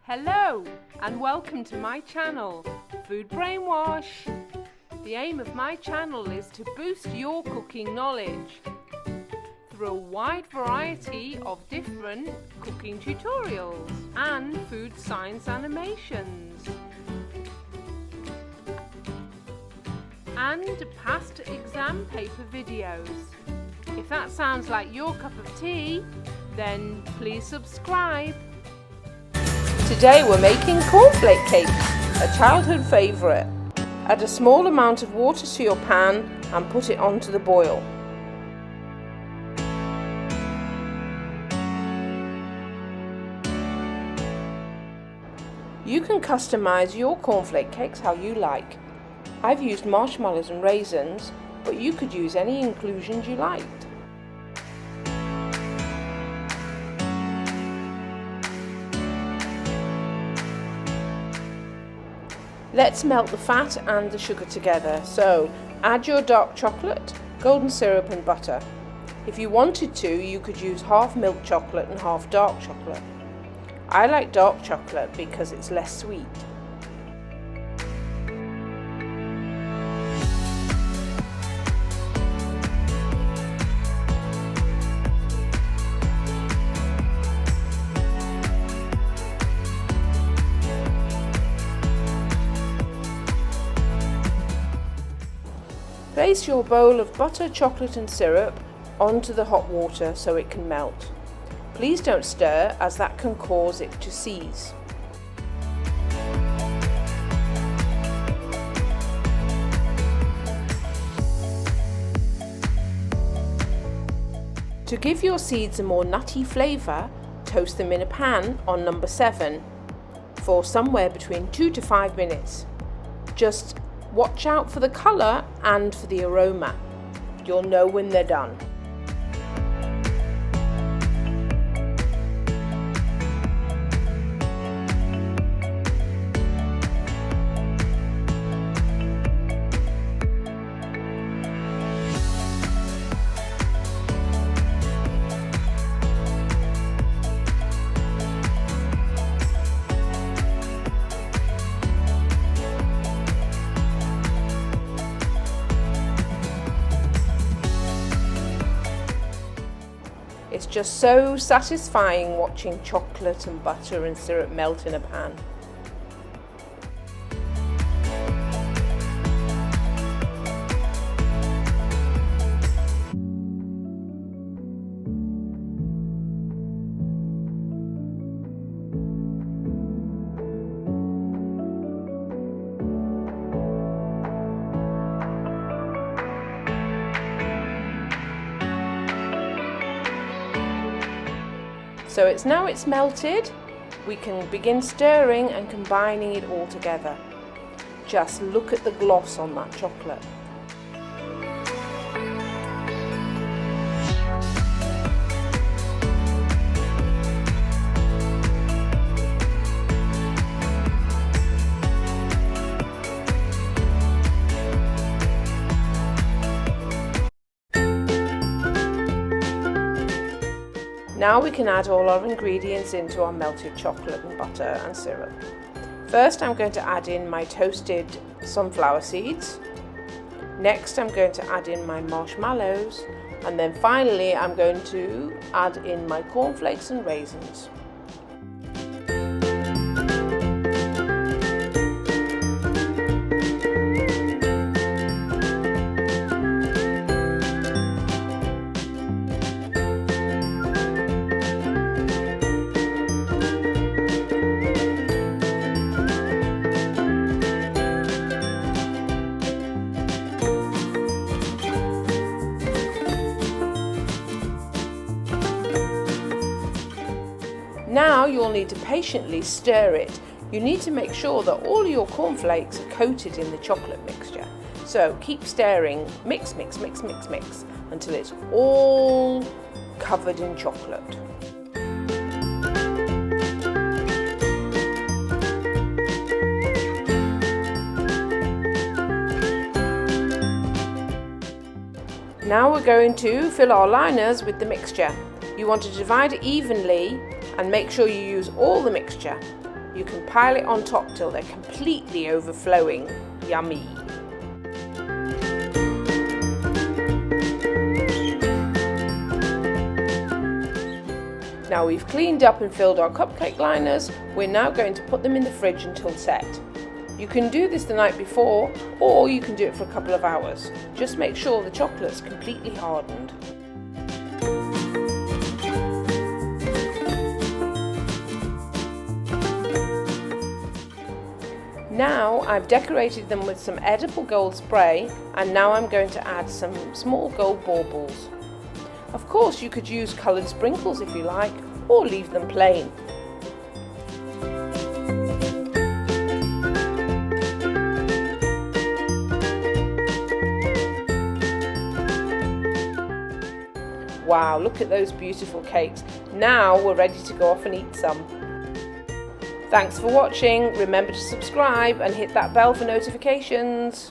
Hello and welcome to my channel, Food Brainwash. The aim of my channel is to boost your cooking knowledge through a wide variety of different cooking tutorials and food science animations and past exam paper videos. If that sounds like your cup of tea, then please subscribe. Today we're making cornflake cakes, a childhood favourite. Add a small amount of water to your pan and put it onto the boil. You can customise your cornflake cakes how you like. I've used marshmallows and raisins, but you could use any inclusions you liked. Let's melt the fat and the sugar together. So add your dark chocolate, golden syrup and butter. If you wanted to, you could use half milk chocolate and half dark chocolate. I like dark chocolate because it's less sweet. Place your bowl of butter, chocolate and syrup onto the hot water so it can melt. Please don't stir, as that can cause it to seize. To give your seeds a more nutty flavour, toast them in a pan on number 7 for somewhere between 2 to 5 minutes. Just watch out for the colour and for the aroma. You'll know when they're done. It's just so satisfying watching chocolate and butter and syrup melt in a pan. So it's melted, we can begin stirring and combining it all together. Just look at the gloss on that chocolate. Now we can add all our ingredients into our melted chocolate and butter and syrup. First I'm going to add in my toasted sunflower seeds. Next I'm going to add in my marshmallows, and then finally I'm going to add in my cornflakes and raisins. Now you'll need to patiently stir it. You need to make sure that all your cornflakes are coated in the chocolate mixture. So keep stirring, mix, mix, mix, mix, mix, until it's all covered in chocolate. Now we're going to fill our liners with the mixture. You want to divide it evenly and make sure you use all the mixture. You can pile it on top till they're completely overflowing. Yummy! Now we've cleaned up and filled our cupcake liners, we're now going to put them in the fridge until set. You can do this the night before, or you can do it for a couple of hours. Just make sure the chocolate's completely hardened. Now I've decorated them with some edible gold spray, and now I'm going to add some small gold baubles. Of course you could use coloured sprinkles if you like, or leave them plain. Wow, look at those beautiful cakes. Now we're ready to go off and eat some. Thanks for watching. Remember to subscribe and hit that bell for notifications.